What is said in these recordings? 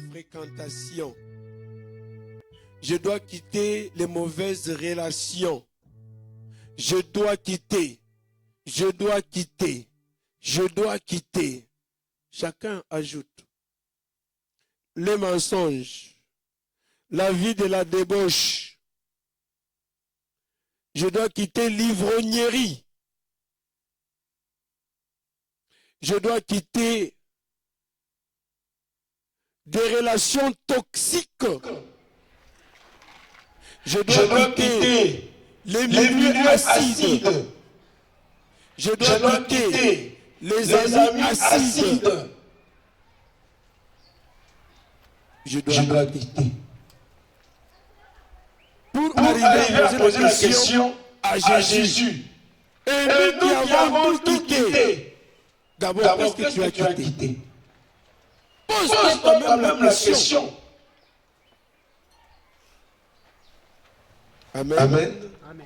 fréquentations. Je dois quitter les mauvaises relations. Je dois quitter. Je dois quitter. Je dois quitter. Chacun ajoute. Les mensonges. La vie de la débauche. Je dois quitter l'ivrognerie. Je dois quitter des relations toxiques. Je dois quitter les milieux acides. Je dois quitter les amis acides. Je dois quitter. Pour arriver à poser la question à Jésus. Et nous qui avons tout quitté. D'abord, qu'est-ce que tu as quitté? Pose-toi quand même la question. Amen. Amen. Amen.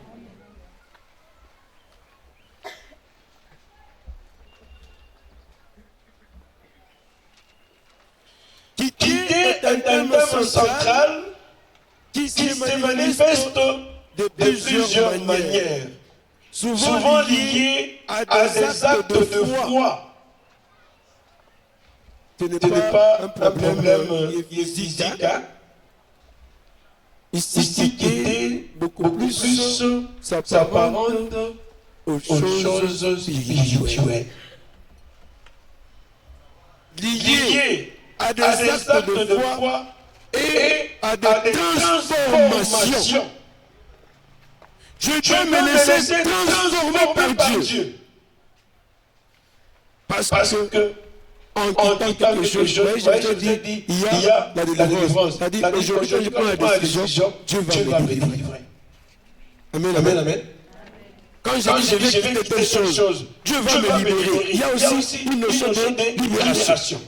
Quitter est un thème central qui se manifeste de plusieurs manières, souvent lié à des actes de foi. Ce n'est pas un problème physique. Ici, quitter beaucoup plus s'apparente aux choses spirituelles. Liées à des actes de foi et à des transformations. Je dois me laisser transformer par Dieu. Parce que en quittant quelque chose, je te dis, il y a la délivrance. C'est-à-dire, aujourd'hui, je prends la décision, Dieu va me délivrer. Amen, amen, amen. Quand je dis, je vais quitter telle chose, Dieu va me libérer. Il y a aussi une notion de libération.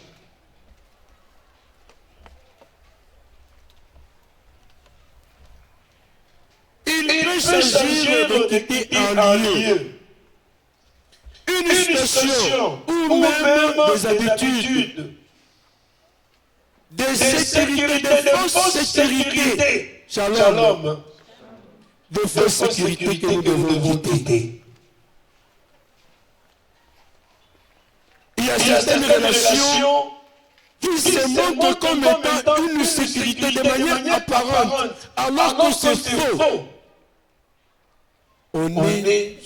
Il peut s'agir de quitter un lieu, une situation ou même des habitudes, des sécurités, des fausses sécurités. Shalom. Des fausses sécurités que nous devons quitter. Il y a certaines relations qui se montrent comme étant une sécurité de manière apparente, alors que c'est faux. On est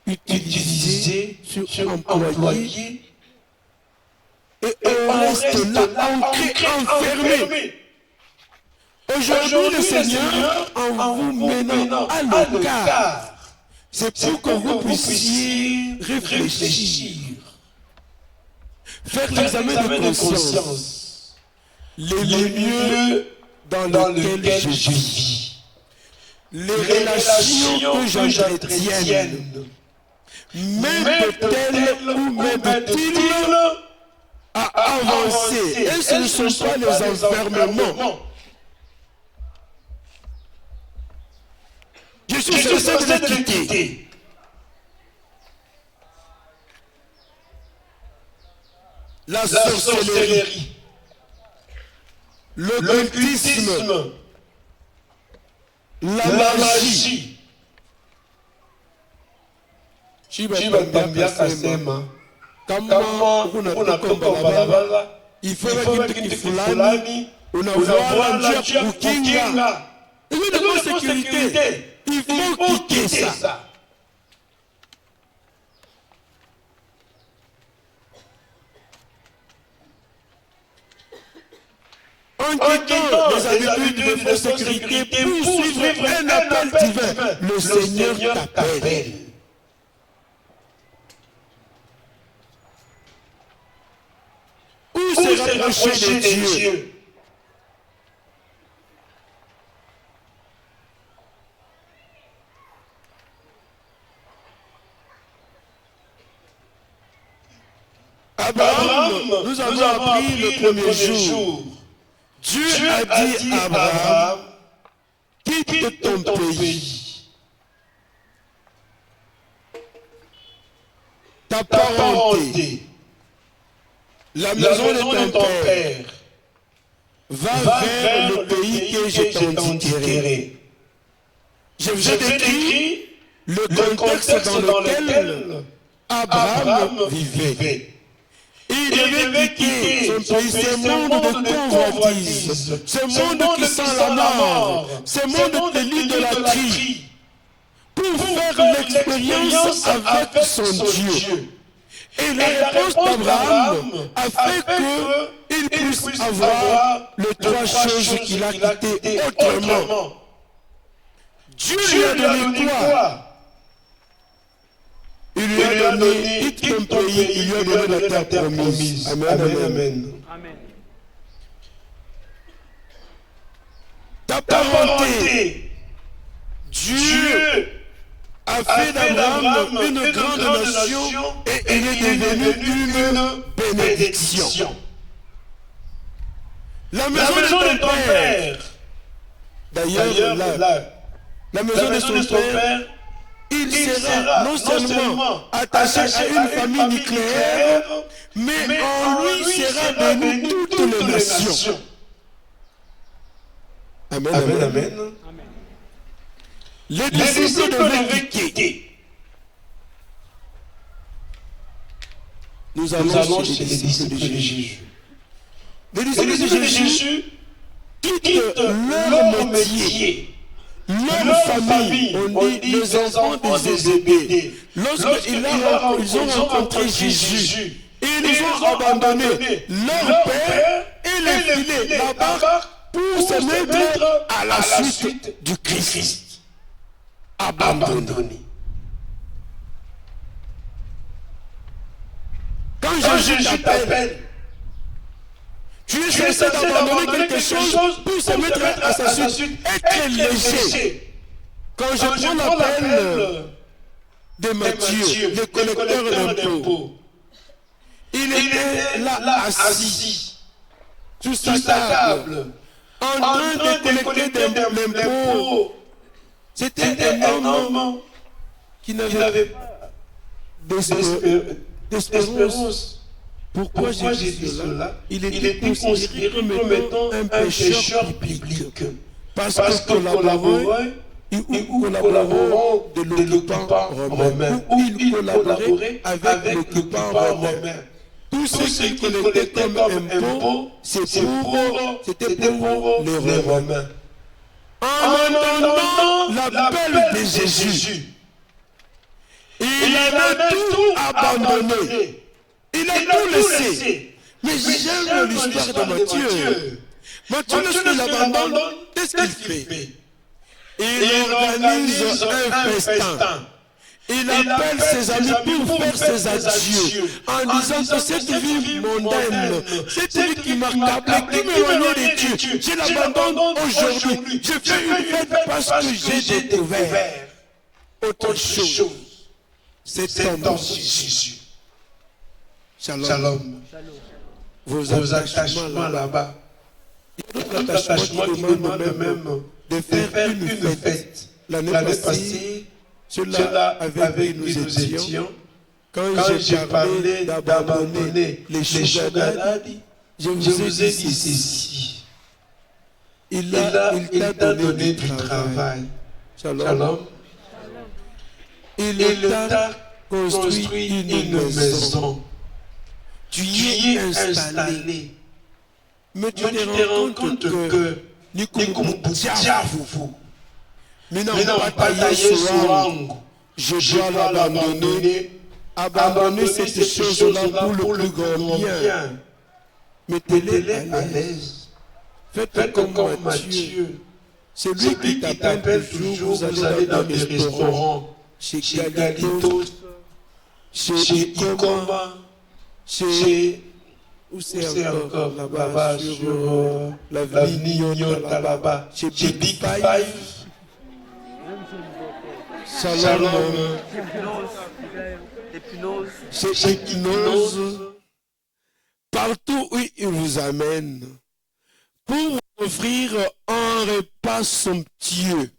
utilisé, employé, et on reste là, ancré, enfermé. Aujourd'hui, le Seigneur, en vous menant à l'écart, c'est pour que vous puissiez réfléchir, faire l'examen de conscience, les lieux dans lesquels je vis, les relations que j'entretienne, m'aident-elles ou m'aident-ils à avancer? Et ce ne sont pas les enfermements. Je suis censé de quitter. La sorcellerie, l'occultisme, la magie. Kama unatoka barabara, ifanye kitu fulani, unavaa njia kukinga. Hiyo ndio sécurité. Il faut quitter ça. En quittant les habitudes de fausse sécurité pour suivre un appel divin, le Seigneur t'appelle. Où se rapprocher de Dieu? Abraham, nous avons appris le premier jour. Dieu a dit à Abraham, quitte ton pays, ta parenté, La maison de ton père va vers le pays que je t'indiquerai. Je vous ai décrit le contexte dans lequel Abraham vivait. Il devait quitter son pays, ce monde de convoitise, ce monde qui sent la mort, ce monde de l'idolâtrie, pour faire l'expérience avec son Dieu. Et la réponse d'Abraham a fait qu'il puisse avoir les trois choses qu'il a quittées autrement. Dieu lui a donné quoi? Il lui a donné tout un pays, il lui a donné la terre promise. Amen, amen. Amen. Ta parenté, Dieu a fait d'Abraham une grande nation et il est devenu une bénédiction. La maison de ton père, d'ailleurs, la maison de son père, il sera non seulement attaché à une famille nucléaire, mais en lui sera béni toutes les nations. Amen, amen, amen. Les disciples devaient quitter. Nous allons chez les disciples de Jésus. Les disciples de Jésus quittent leur métier. Leur famille, on dit les enfants des Zébédée. Lorsqu'ils ont rencontré Jésus, ils ont abandonné leur père et les filets, la barque, pour se mettre à la suite du Christ. Abandonné. Quand Jésus t'appelle, tu es censé d'abandonner quelque chose pour se mettre à sa suite, être léger. Quand je prends l'appel de Matthieu, le collecteur d'impôts, il était là assis, sur sa table, en train de collecter des impôts. C'était un homme qui n'avait pas d'espérance. Pourquoi j'ai dit cela? Il était considéré comme étant un pécheur biblique. Parce que collaborait ou collaborant de l'occupant romain, ou il collaborait avec l'occupant romain. Tout ce qu'il collectait comme impôt, c'était pour les Romains. En entendant l'appel de Jésus, il avait tout abandonné. Il a tout laissé. Mais j'aime l'histoire de Matthieu. Matthieu, lorsqu'il abandonne, qu'est-ce qu'il fait? Il organise un festin. Il appelle ses amis pour faire ses adieux, en disant que cette vie mondaine, cette vie qui m'accable, qui m'éloigne de Dieu, je l'abandonne aujourd'hui. Je fais une fête parce que j'ai découvert autre chose. C'est en Jésus. Shalom. Vos attachements là-bas. Il y a d'autres attachements qui demandent même de faire une fête. L'année passée, cela avec nous étions. Quand j'ai parlé d'abandonner les sugar daddy, je vous ai dit ceci. Il t'a donné du travail. Shalom. Il t'a construit une maison. Tu y es installé. Mais tu te rends compte que ni comme Diafu, mais non pas taillé sur angle. Je dois l'abandonner. Abandonner cette chose-là pour le plus grand bien. Mettez-les à l'aise. Faites comme Matthieu. C'est lui qui t'appelle toujours. Vous allez dans les restaurants, chez Galitos, chez Ikoma, chez... Où c'est encore là-bas sur l'avenue Nyota là-bas, chez Big Five. Shalom. Chez Épinose. Partout où il vous amène pour offrir un repas somptueux.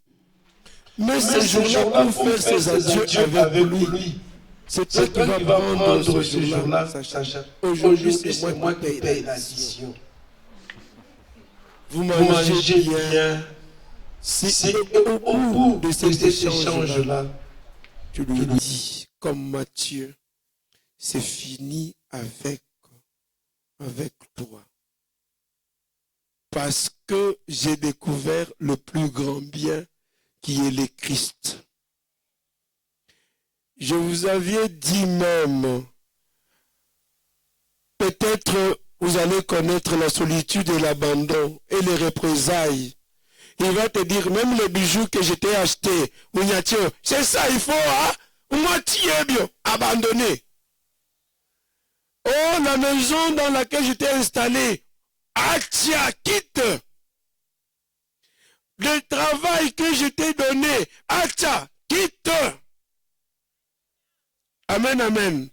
Mais ce jour-là, pour faire ses adieux avec lui, C'est toi qui vas prendre ce jour-là, Sacha. Aujourd'hui, c'est moi qui paye l'addition. Vous mangez bien. C'est au bout de cet échange-là, tu lui dis, comme Matthieu, c'est fini avec toi. Parce que j'ai découvert le plus grand bien qui est le Christ. Je vous avais dit même, peut-être vous allez connaître la solitude et l'abandon et les représailles. Il va te dire, même les bijoux que je t'ai achetés, c'est ça, il faut, hein? Abandonné. Oh, la maison dans laquelle je t'ai installé, tiens, quitte. Le travail que je t'ai donné, tiens, quitte. Amen, amen.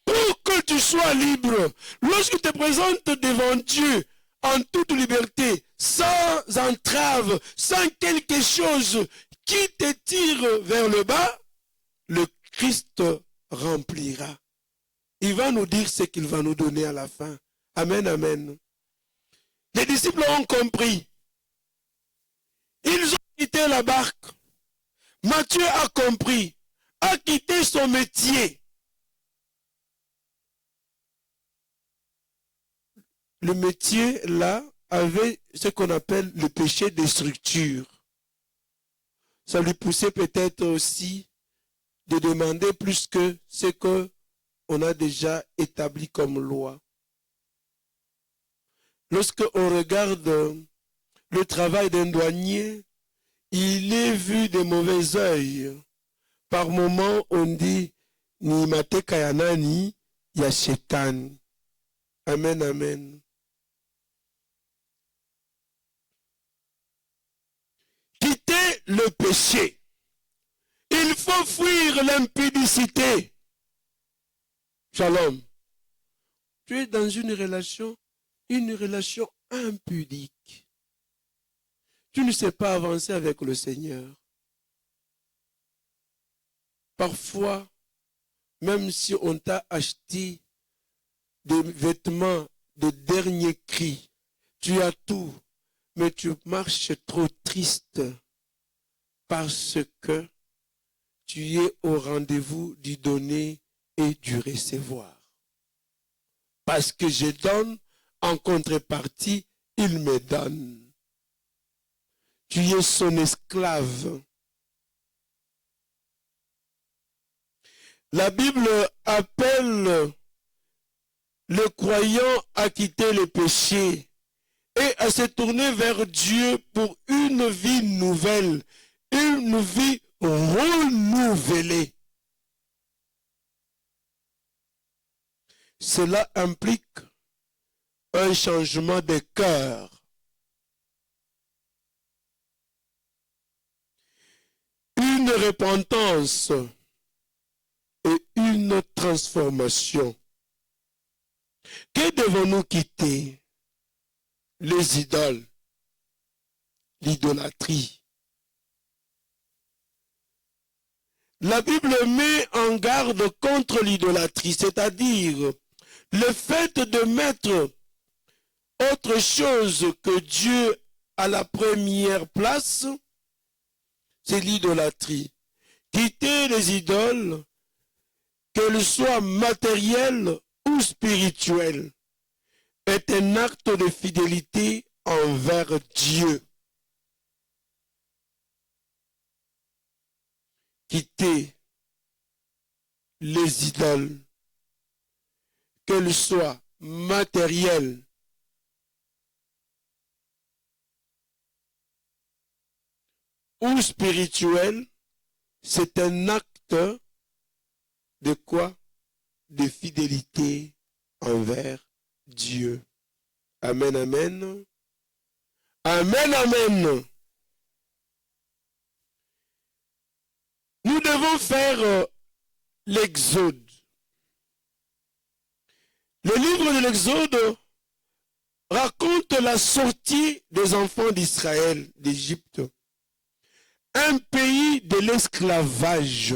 Pour que tu sois libre, lorsque tu te présentes devant Dieu en toute liberté, sans entrave, sans quelque chose qui te tire vers le bas, le Christ remplira. Il va nous dire ce qu'il va nous donner à la fin. Amen, amen. Les disciples ont compris. Ils ont quitté la barque. Matthieu a compris, a quitté son métier. Le métier, là, avait ce qu'on appelle le péché de structure. Ça lui poussait peut-être aussi de demander plus que ce qu'on a déjà établi comme loi. Lorsqu'on regarde le travail d'un douanier, il est vu de mauvais œil. Par moments, on dit, ni mate kayanani, ya shetan. Amen, amen. Quitter le péché. Il faut fuir l'impudicité. Shalom. Tu es dans une relation impudique. Tu ne sais pas avancer avec le Seigneur. Parfois, même si on t'a acheté des vêtements de dernier cri, tu as tout, mais tu marches trop triste parce que tu es au rendez-vous du donner et du recevoir. Parce que je donne, en contrepartie, il me donne. Tu es son esclave. La Bible appelle le croyant à quitter le péché et à se tourner vers Dieu pour une vie nouvelle, une vie renouvelée. Cela implique un changement de cœur. Une repentance et une transformation. Que devons-nous quitter? Les idoles, l'idolâtrie. La Bible met en garde contre l'idolâtrie, c'est-à-dire le fait de mettre autre chose que Dieu à la première place, c'est l'idolâtrie. Quitter les idoles, qu'elles soient matérielles ou spirituelles, est un acte de fidélité envers Dieu. Quitter les idoles, qu'elles soient matérielles ou spirituelles, c'est un acte de quoi? De fidélité envers Dieu. Amen, amen. Amen, amen. Nous devons faire l'Exode. Le livre de l'Exode raconte la sortie des enfants d'Israël d'Égypte, un pays de l'esclavage.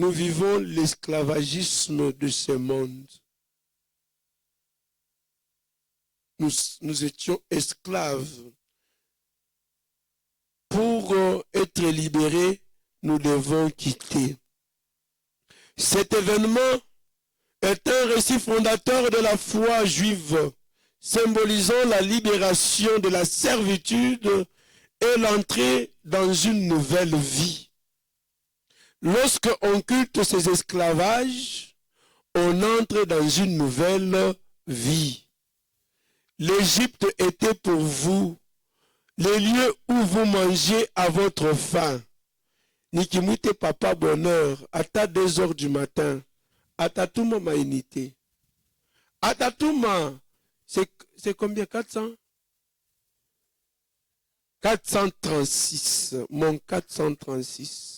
nous vivons l'esclavagisme de ce monde. Nous étions esclaves. Pour être libérés, nous devons quitter. Cet événement est un récit fondateur de la foi juive, symbolisant la libération de la servitude et l'entrée dans une nouvelle vie. Lorsque on culte ces esclavages, on entre dans une nouvelle vie. L'Égypte était pour vous les lieux où vous mangez à votre faim. Nikimute papa bonheur, à ta 2 heures du matin, à ta touma maïnité. À ta touma, c'est combien 400? 436, mon 436.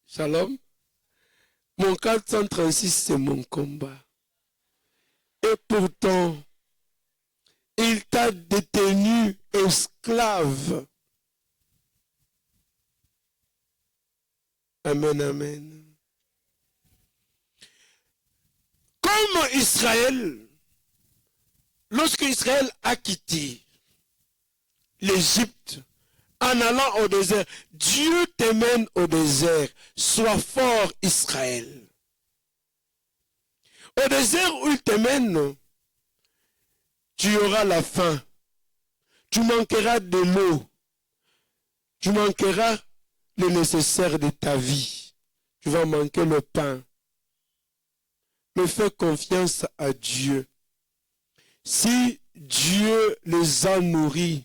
Shalom. Mon 436, c'est mon combat. Et pourtant, il t'a détenu esclave. Amen, amen. Comme Israël, lorsque Israël a quitté l'Égypte en allant au désert, Dieu t'emmène au désert. Sois fort, Israël. Au désert où il t'emmène, tu auras la faim. Tu manqueras de l'eau. Tu manqueras le nécessaire de ta vie. Tu vas manquer le pain. Mais fais confiance à Dieu. Si Dieu les a nourris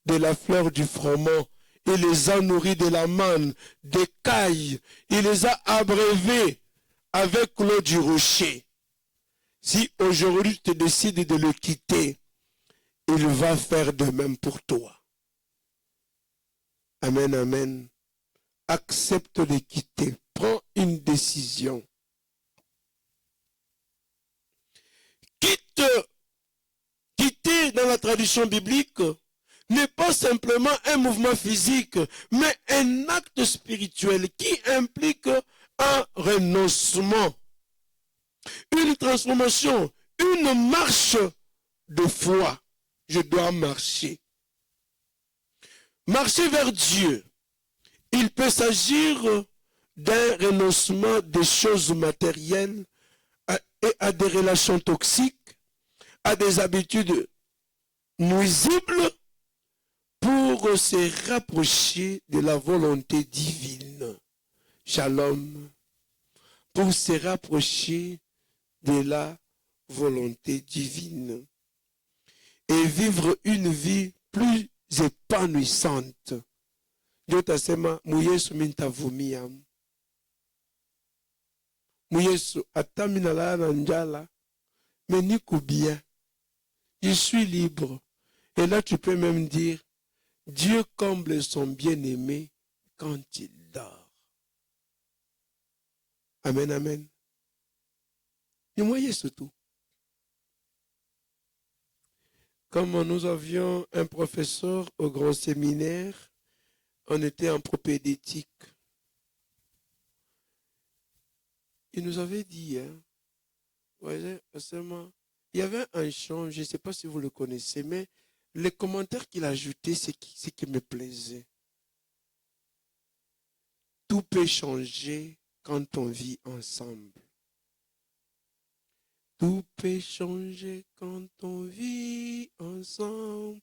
de la fleur du froment, il les a nourris de la manne, des cailles, il les a abreuvés avec l'eau du rocher. Si aujourd'hui tu décides de le quitter, il va faire de même pour toi. Amen, amen. Accepte de quitter. Prends une décision. Quitter dans la tradition biblique n'est pas simplement un mouvement physique, mais un acte spirituel qui implique un renoncement, une transformation, une marche de foi. Je dois marcher. Marcher vers Dieu. Il peut s'agir d'un renoncement des choses matérielles et à des relations toxiques, à des habitudes nuisibles pour se rapprocher de la volonté divine. Shalom. Pour se rapprocher de la volonté divine. Et vivre une vie plus épanouissante. Dieu t'a sema, Mouyesu mintavumia. Mouyesu ataminala nanjala. Mais niku bien. Je suis libre. Et là, tu peux même dire, Dieu comble son bien-aimé quand il dort. Amen, amen. Et moi, surtout. Comme nous avions un professeur au grand séminaire, on était en propédétique. Il nous avait dit, voyez, il y avait un chant, je ne sais pas si vous le connaissez, mais les commentaires qu'il ajoutait, c'est ce qui me plaisait. Tout peut changer quand on vit ensemble. Tout peut changer quand on vit ensemble.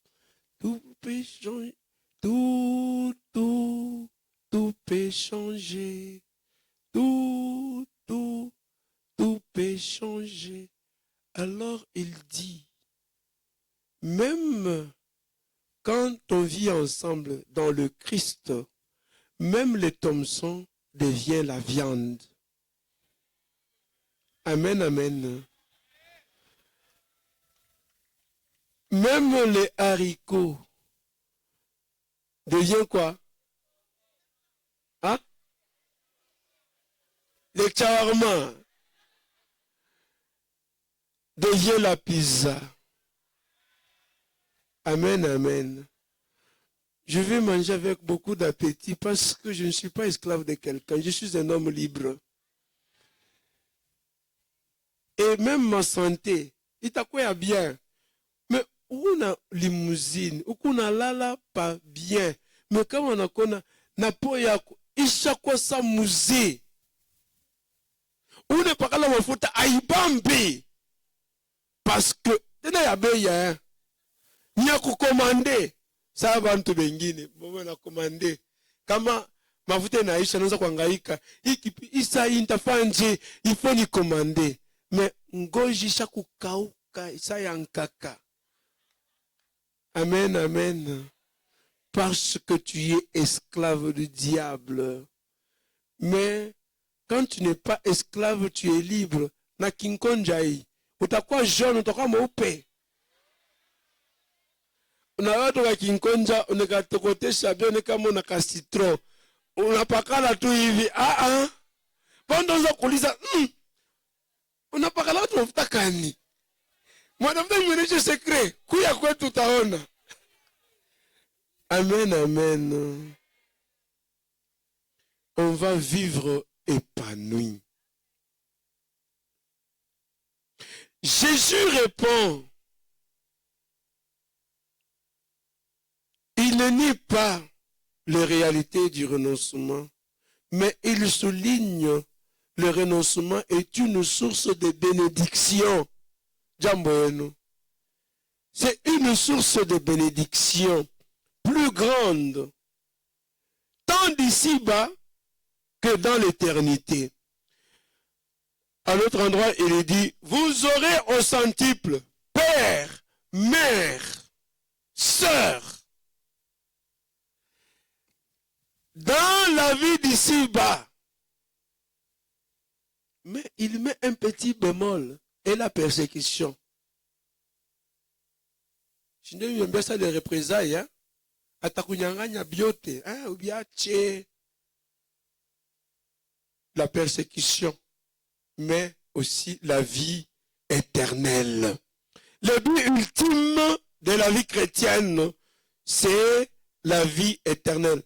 Tout peut changer. Tout peut changer. Tout peut changer. Alors il dit, même quand on vit ensemble dans le Christ, même le Thomson devient la viande. Amen, amen. Même les haricots devient quoi? Hein? Les shawarma devient la pizza. Amen, amen. Je vais manger avec beaucoup d'appétit parce que je ne suis pas esclave de quelqu'un. Je suis un homme libre. Et même ma santé, itakuwa bien. Mais on a limousine, on a lala pas bien. Mais quand on a kona na po yako, ishakwa sa musée. On est pas là mafuta aibambi. Parce que tena ya beya. Ni ya kukomande. Saa bantu bengine, bomo na komande. Kama mafuta inaisha naanza kuhangaika. Isa intafanje ifo ni komande. Mais ngoji sha kukauka isa yankaka. Amen, amen. Parce que tu es esclave du diable. Mais quand tu n'es pas esclave, tu es libre. Na kinkonjai. Utakuwa jaune, utakuwa mweupe. Na watu wa kinkonja unakatokotesha bione kama unaka citron. Unapakala tu hivi. Bondo za kuuliza, unapakala watu mafuta kani? Mwanamda mwenyeshe secret. Kuya kwetu utaona. Amen, amen. On va vivre épanoui. Jésus répond. Il ne nie pas les réalités du renoncement, mais il souligne le renoncement est une source de bénédiction. Jamboeno. C'est une source de bénédiction plus grande, tant d'ici-bas que dans l'éternité. À l'autre endroit, il dit, vous aurez au centuple, père, mère, sœur. Dans la vie d'ici-bas. Mais il met un petit bémol et la persécution. Je n'ai eu ça de représailles. Atakunyanganya biote. Ou bien la persécution. Mais aussi la vie éternelle. Le but ultime de la vie chrétienne, c'est la vie éternelle.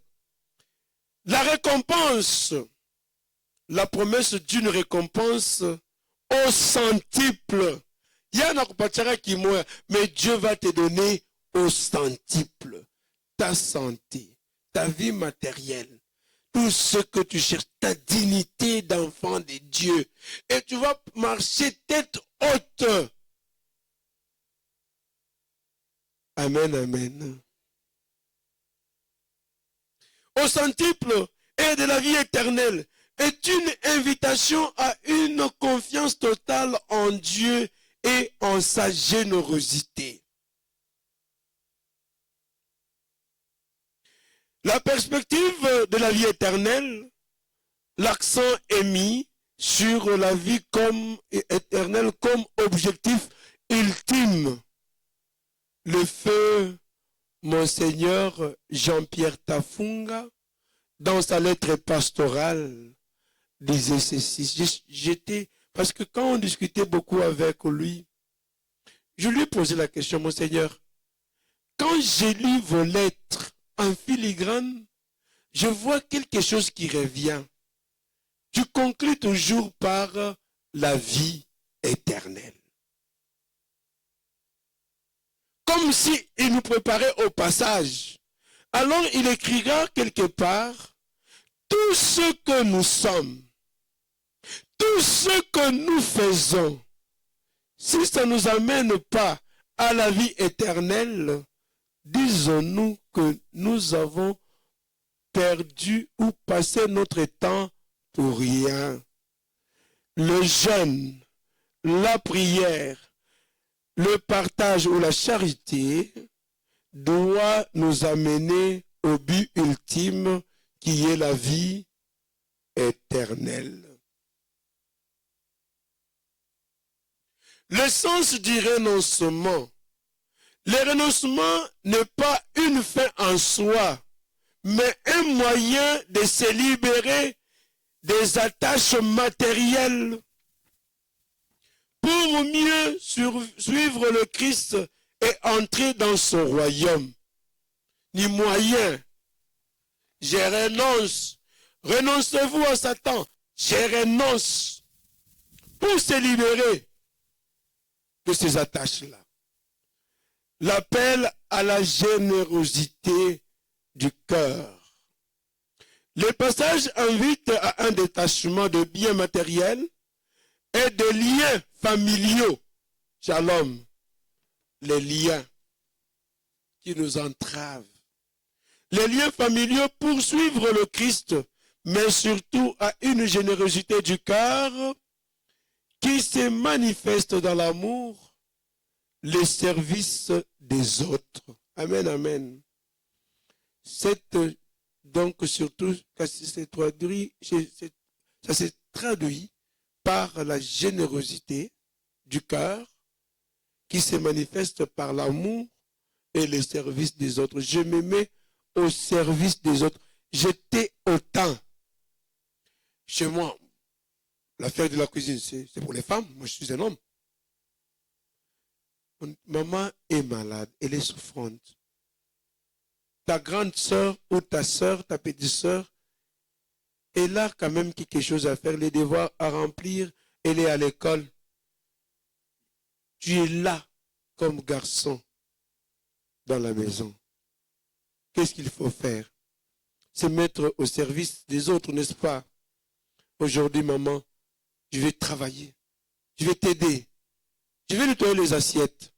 La récompense, la promesse d'une récompense au centuple. Mais Dieu va te donner au centuple ta santé, ta vie matérielle, tout ce que tu cherches, ta dignité d'enfant de Dieu. Et tu vas marcher tête haute. Amen, amen. Au centuple et de la vie éternelle est une invitation à une confiance totale en Dieu et en sa générosité. La perspective de la vie éternelle, l'accent est mis sur la vie éternelle comme objectif ultime. Le feu Monseigneur Jean-Pierre Tafunga, dans sa lettre pastorale, disait ceci. Parce que quand on discutait beaucoup avec lui, je lui posais la question, Monseigneur, quand je lis vos lettres en filigrane, je vois quelque chose qui revient. Tu conclus toujours par la vie éternelle. Comme s'il nous préparait au passage. Alors il écrira quelque part, tout ce que nous sommes, tout ce que nous faisons, si ça ne nous amène pas à la vie éternelle, disons-nous que nous avons perdu ou passé notre temps pour rien. Le jeûne, la prière, le partage ou la charité doit nous amener au but ultime qui est la vie éternelle. Le sens du renoncement. Le renoncement n'est pas une fin en soi, mais un moyen de se libérer des attaches matérielles pour mieux suivre le Christ et entrer dans son royaume. ni moyen. Je renonce. Renoncez-vous à Satan. Je renonce. Pour se libérer de ces attaches-là. L'appel à la générosité du cœur. Le passage invite à un détachement de biens matériels et de liens familiaux. Shalom. Les liens qui nous entravent. Les liens familiaux pour suivre le Christ, mais surtout à une générosité du cœur qui se manifeste dans l'amour, les services des autres. Amen, amen. Donc surtout, ça s'est traduit par la générosité du cœur qui se manifeste par l'amour et les services des autres. Je me mets au service des autres. J'étais autant. Chez moi, l'affaire de la cuisine, c'est pour les femmes. Moi, je suis un homme. Maman est malade, elle est souffrante. Ta grande sœur ou ta sœur, ta petite sœur, elle a quand même quelque chose à faire, les devoirs à remplir, elle est à l'école. Tu es là comme garçon dans la maison. Qu'est-ce qu'il faut faire? Se mettre au service des autres, n'est-ce pas? Aujourd'hui, maman, je vais travailler. Je vais t'aider. Je vais nettoyer les assiettes.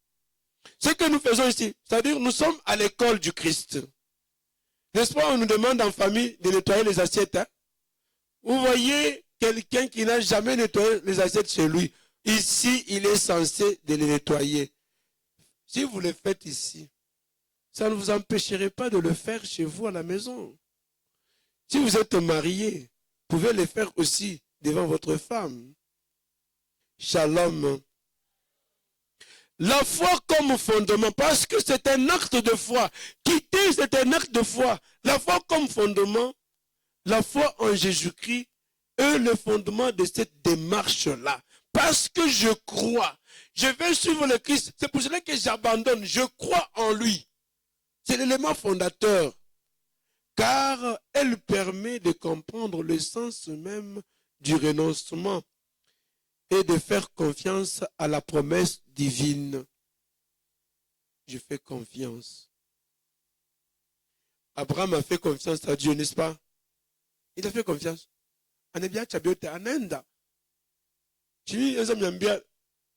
Ce que nous faisons ici, c'est-à-dire nous sommes à l'école du Christ. N'est-ce pas, on nous demande en famille de nettoyer les assiettes. Hein? Vous voyez quelqu'un qui n'a jamais nettoyé les assiettes chez lui. Ici, il est censé de les nettoyer. Si vous le faites ici, ça ne vous empêcherait pas de le faire chez vous à la maison. Si vous êtes marié, vous pouvez le faire aussi devant votre femme. Shalom. La foi comme fondement, parce que c'est un acte de foi. Quitter, c'est un acte de foi. La foi comme fondement, la foi en Jésus-Christ est le fondement de cette démarche-là. Parce que je crois, je vais suivre le Christ. C'est pour cela que j'abandonne. Je crois en lui. C'est l'élément fondateur. Car elle permet de comprendre le sens même du renoncement et de faire confiance à la promesse divine. Je fais confiance. Abraham a fait confiance à Dieu, n'est-ce pas? Il a fait confiance. On est bien chabiote en Inde.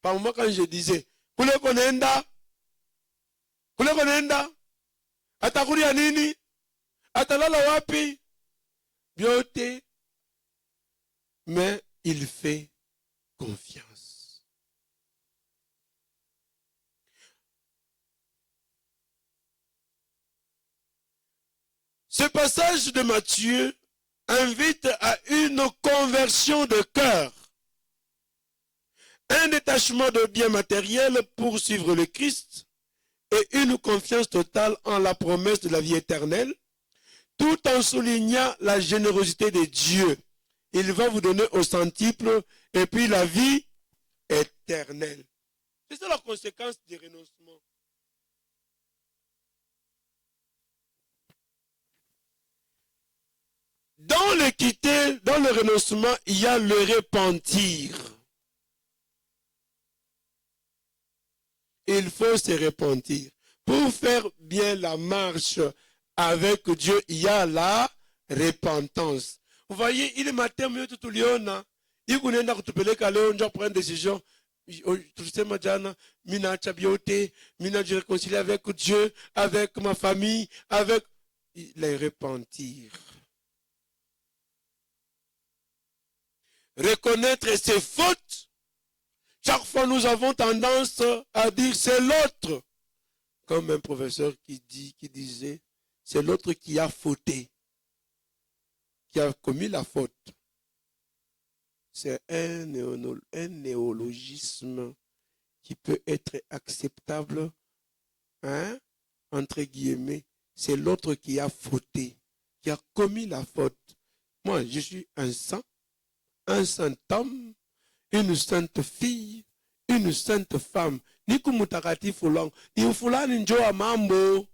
Par moment quand je disais, Kule konenda, atakuri anini, atalala wapi, biote, mais il fait confiance. Ce passage de Matthieu invite à une conversion de cœur, un détachement de biens matériels pour suivre le Christ et une confiance totale en la promesse de la vie éternelle, tout en soulignant la générosité de Dieu. Il va vous donner au centuple et puis la vie éternelle. C'est ça la conséquence du renoncement. Dans le quitter, dans le renoncement, il y a le repentir. Il faut se repentir. Pour faire bien la marche avec Dieu, il y a la repentance. Vous voyez, il est matin, mieux tout le monde. Il connaît n'a que tu peux les caler, on doit prendre une décision. Tu sais, Madjana, mina chabiote, mina je réconcilie avec Dieu, avec ma famille, avec les repentir. Reconnaître ses fautes. Chaque fois, nous avons tendance à dire c'est l'autre. Comme un professeur qui disait, c'est l'autre qui a fauté, qui a commis la faute. C'est un néologisme qui peut être acceptable, hein, entre guillemets. C'est l'autre qui a fauté, qui a commis la faute. Moi, je suis un saint homme, une sainte fille, une sainte femme. Niku mutakatifu long. Ni fulani njoo mambo.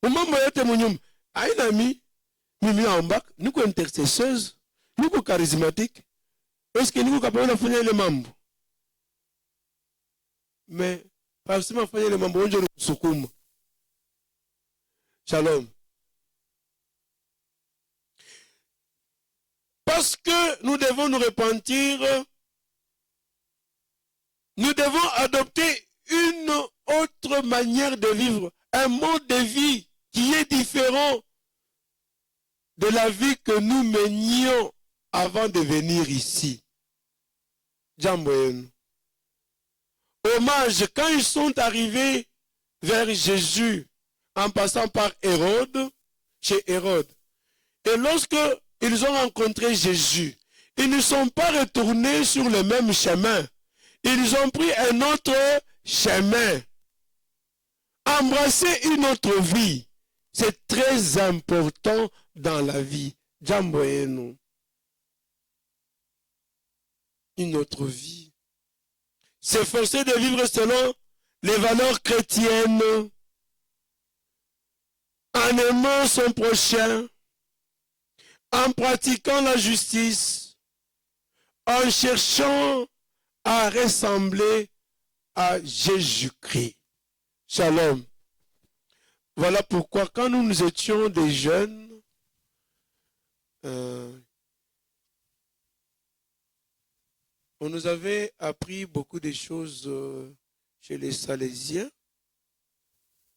Mambo yote munyumba. Aina mimi ambak, niko intercesseuse, niko charismatique. Est-ce que niko capable de faire les mambo? Mais parce que ma faire les mambo, on dirait sukuma. Shalom. Parce que nous devons nous repentir, nous devons adopter une autre manière de vivre, un mode de vie qui est différent de la vie que nous menions avant de venir ici. Jamboyen. Hommage, quand ils sont arrivés vers Jésus, en passant par Hérode, chez Hérode, et lorsque ils ont rencontré Jésus, ils ne sont pas retournés sur le même chemin. Ils ont pris un autre chemin. Embrasser une autre vie, c'est très important dans la vie. Jamboyenu. Une autre vie. S'efforcer de vivre selon les valeurs chrétiennes, en aimant son prochain, en pratiquant la justice, en cherchant à ressembler à Jésus-Christ. Shalom. Voilà pourquoi quand nous étions des jeunes, on nous avait appris beaucoup de choses chez les Salésiens,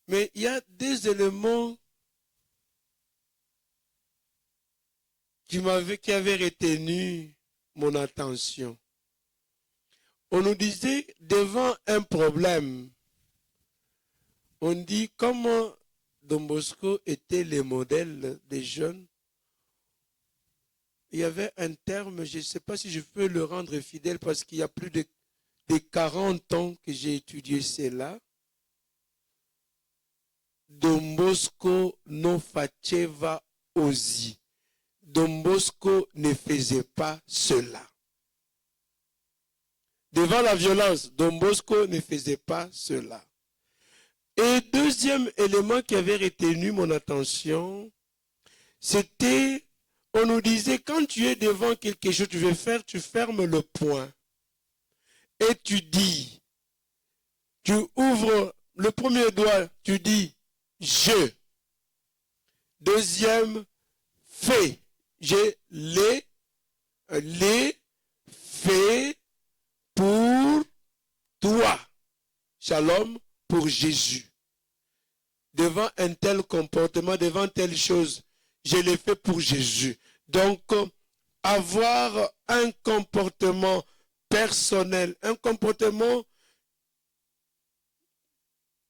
mais il y a des éléments qui avaient retenu mon attention. On nous disait, devant un problème, on dit comment Don Bosco était le modèle des jeunes. Il y avait un terme, je ne sais pas si je peux le rendre fidèle parce qu'il y a plus de 40 ans que j'ai étudié cela. Don Bosco non faceva osi. Don Bosco ne faisait pas cela. Devant la violence, Don Bosco ne faisait pas cela. Et deuxième élément qui avait retenu mon attention, c'était, on nous disait, quand tu es devant quelque chose que tu veux faire, tu fermes le poing. Et tu dis, tu ouvres le premier doigt, tu dis, je. Deuxième, fais. Je l'ai fait pour toi. Shalom, pour Jésus. Devant un tel comportement, devant telle chose, je l'ai fait pour Jésus. Donc, avoir un comportement personnel, un comportement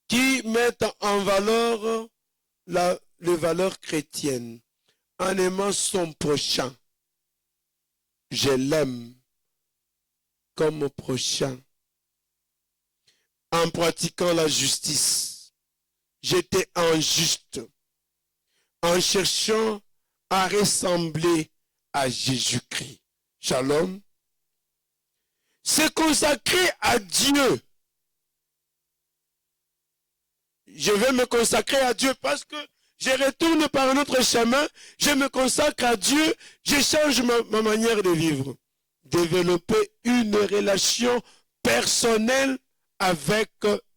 qui met en valeur les valeurs chrétiennes, en aimant son prochain. Je l'aime comme mon prochain. En pratiquant la justice, j'étais injuste. En cherchant à ressembler à Jésus-Christ. Shalom. Se consacrer à Dieu. Je vais me consacrer à Dieu parce que je retourne par un autre chemin, je me consacre à Dieu, je change ma manière de vivre. Développer une relation personnelle avec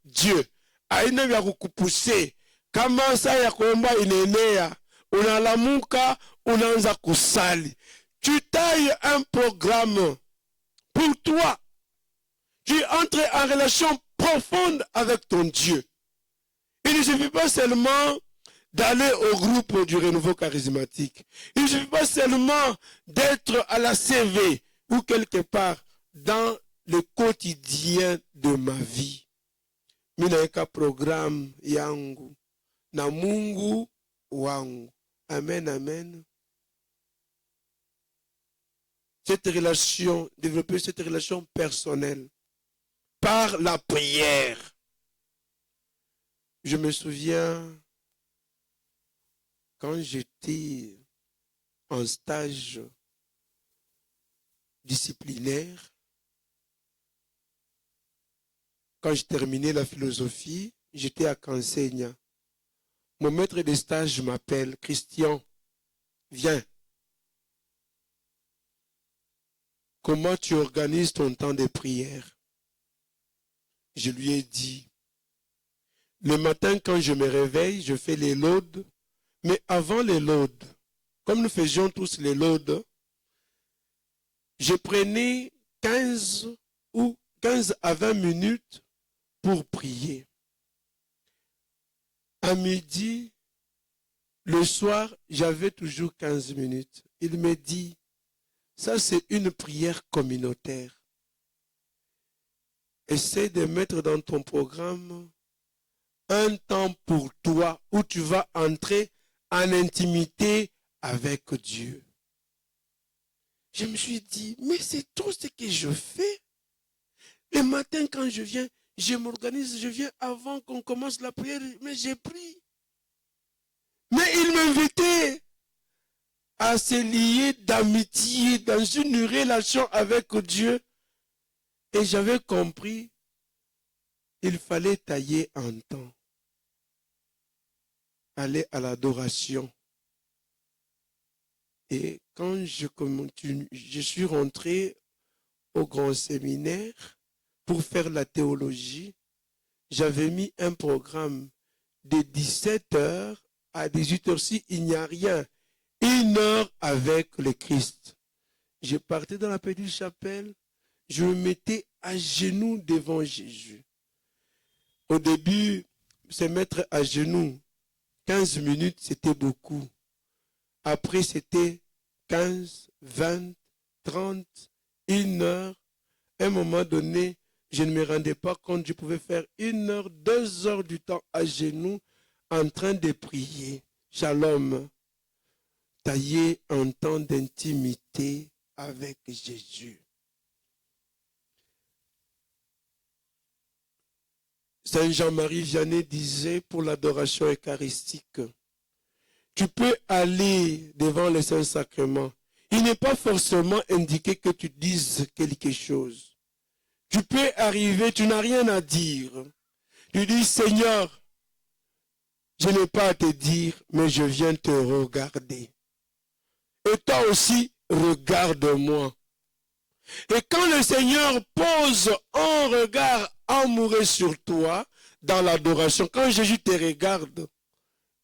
Dieu. Aina ya kukupousser. Kama saa ya kuomba inaenea, unalamuka, unaanza kusali. Tu tailles un programme pour toi. Tu entres en relation profonde avec ton Dieu. Il ne suffit pas seulement d'aller au groupe du renouveau charismatique. Il ne suffit pas seulement d'être à la CV ou quelque part dans le quotidien de ma vie. Minaeka programme yangu na Mungu wangu. Amen, amen. Cette relation, développer cette relation personnelle par la prière. Je me souviens quand j'étais en stage disciplinaire, quand je terminais la philosophie, j'étais à Kansenya. mon maître de stage m'appelle, Christian, viens. Comment tu organises ton temps de prière? Je lui ai dit, le matin quand je me réveille, je fais les laudes, mais avant les laudes, comme nous faisions tous les laudes, je prenais 15 à 20 minutes pour prier. À midi, le soir, j'avais toujours 15 minutes. Il me dit, ça c'est une prière communautaire. Essaie de mettre dans ton programme un temps pour toi où tu vas entrer en intimité avec Dieu. Je me suis dit, mais c'est tout ce que je fais. Le matin quand je viens, je m'organise, je viens avant qu'on commence la prière, mais j'ai pris. Mais il m'invitait à se lier d'amitié dans une relation avec Dieu. Et j'avais compris, il fallait tailler un temps. Aller à l'adoration. Et quand je suis rentré au grand séminaire pour faire la théologie, j'avais mis un programme de 17h à 18h. Il n'y a rien. 1 heure avec le Christ. Je partais dans la petite chapelle, je me mettais à genoux devant Jésus. Au début, se mettre à genoux, 15 minutes, c'était beaucoup. Après, c'était 15, 20, 30, 1 heure. À un moment donné, je ne me rendais pas compte, je pouvais faire 1 heure, 2 heures du temps à genoux en train de prier. Shalom. Tailler un temps d'intimité avec Jésus. Saint Jean-Marie Vianney disait pour l'adoration eucharistique, tu peux aller devant le Saint-Sacrement. Il n'est pas forcément indiqué que tu dises quelque chose. Tu peux arriver, tu n'as rien à dire. Tu dis, Seigneur, je n'ai pas à te dire, mais je viens te regarder. Et toi aussi, regarde-moi. Et quand le Seigneur pose un regard amoureux sur toi, dans l'adoration, quand Jésus te regarde,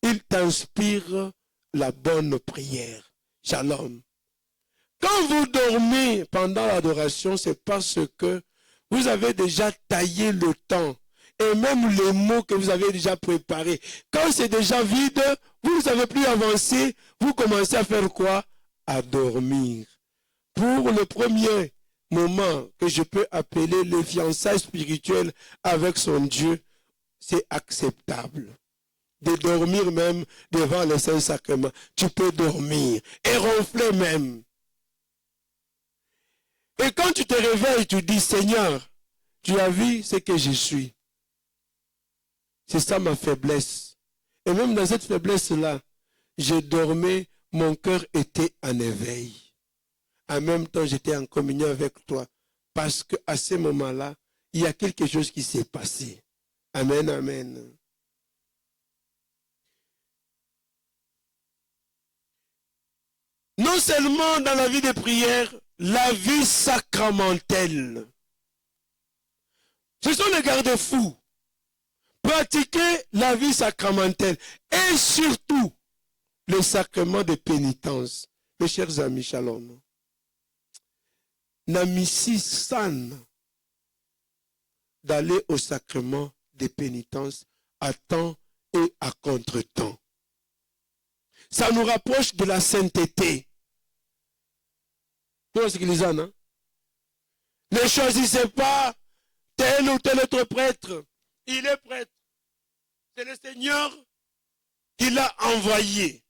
il t'inspire la bonne prière. Shalom. Quand vous dormez pendant l'adoration, c'est parce que vous avez déjà taillé le temps. Et même les mots que vous avez déjà préparés. Quand c'est déjà vide, vous ne savez plus avancer. Vous commencez à faire quoi? À dormir. Pour le premier moment que je peux appeler le fiançailles spirituel avec son Dieu, c'est acceptable. De dormir même devant le Saint-Sacrement. Tu peux dormir et ronfler même. Et quand tu te réveilles, tu dis, Seigneur, tu as vu ce que je suis. C'est ça ma faiblesse. Et même dans cette faiblesse-là, je dormais, mon cœur était en éveil. En même temps, j'étais en communion avec toi. Parce qu'à ce moment-là, il y a quelque chose qui s'est passé. Amen, amen. Non seulement dans la vie de prière, la vie sacramentelle. Ce sont les garde-fous. Pratiquer la vie sacramentelle et surtout le sacrement de pénitence. Mes chers amis, shalom. Namisi san d'aller au sacrement de pénitence à temps et à contre-temps. Ça nous rapproche de la sainteté. Ne choisissez pas tel ou tel autre prêtre. Il est prêtre. C'est le Seigneur qui l'a envoyé.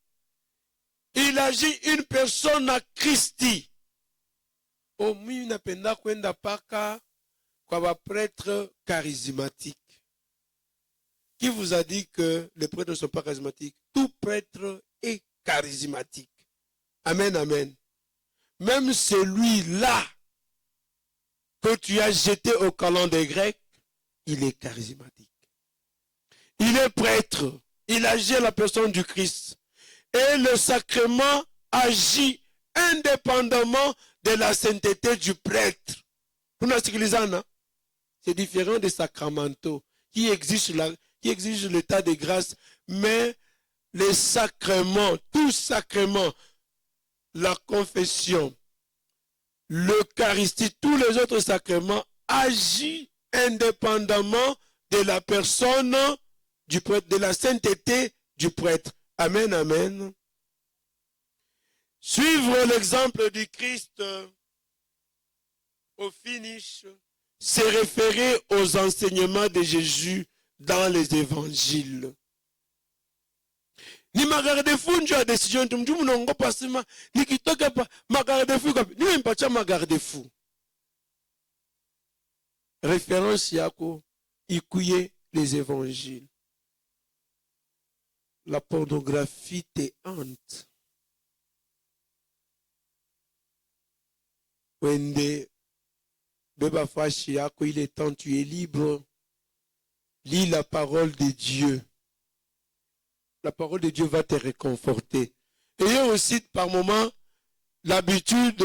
Il agit une personne à Christi. Omi napenda kwenda paka kwa prêtre charismatique. Qui vous a dit que les prêtres ne sont pas charismatiques? Tout prêtre est charismatique. Amen, amen. Même celui-là que tu as jeté au canon des Grecs, il est charismatique. Il est prêtre. il agit à la personne du Christ. Et le sacrement agit indépendamment de la sainteté du prêtre. C'est différent des sacramentaux qui exigent l'état de grâce, mais les sacrements, tous sacrements, la confession, l'Eucharistie, tous les autres sacrements agissent indépendamment de la personne du prêtre, de la sainteté du prêtre. Amen, amen. Suivre l'exemple du Christ au finish, c'est référer aux enseignements de Jésus dans les évangiles. Ni magarde-fou ndio décision mtu mnongopa sema nikitoka pa magarde-fou kapi ni mpacha magarde-fou. Référence yako ikuye les évangiles. La pornographie te hante. Wende beba fashi yako, il est temps, tu es libre. Lis la parole de Dieu. La parole de Dieu va te réconforter. Ayez aussi par moment l'habitude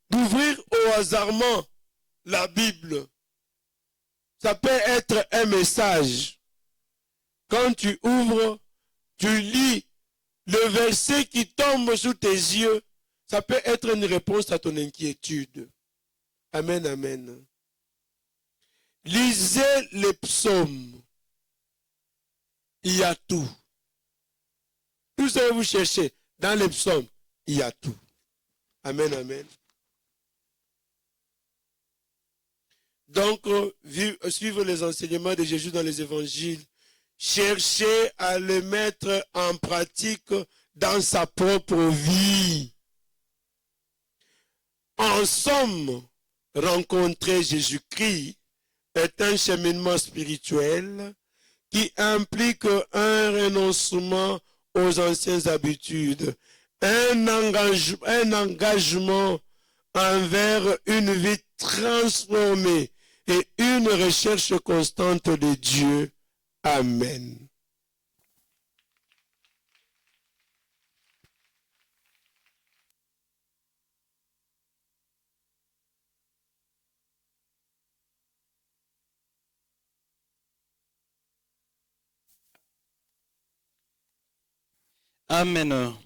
d'ouvrir au hasardement la Bible. Ça peut être un message. Quand tu ouvres, tu lis le verset qui tombe sous tes yeux. Ça peut être une réponse à ton inquiétude. Amen, amen. Lisez les psaumes. Il y a tout. Tout ce que vous cherchez dans les psaumes, il y a tout. Amen, amen. Donc, suivre les enseignements de Jésus dans les évangiles, chercher à les mettre en pratique dans sa propre vie. En somme, rencontrer Jésus-Christ est un cheminement spirituel qui implique un renoncement aux anciennes habitudes, un engagement envers une vie transformée et une recherche constante de Dieu. Amen. Amen.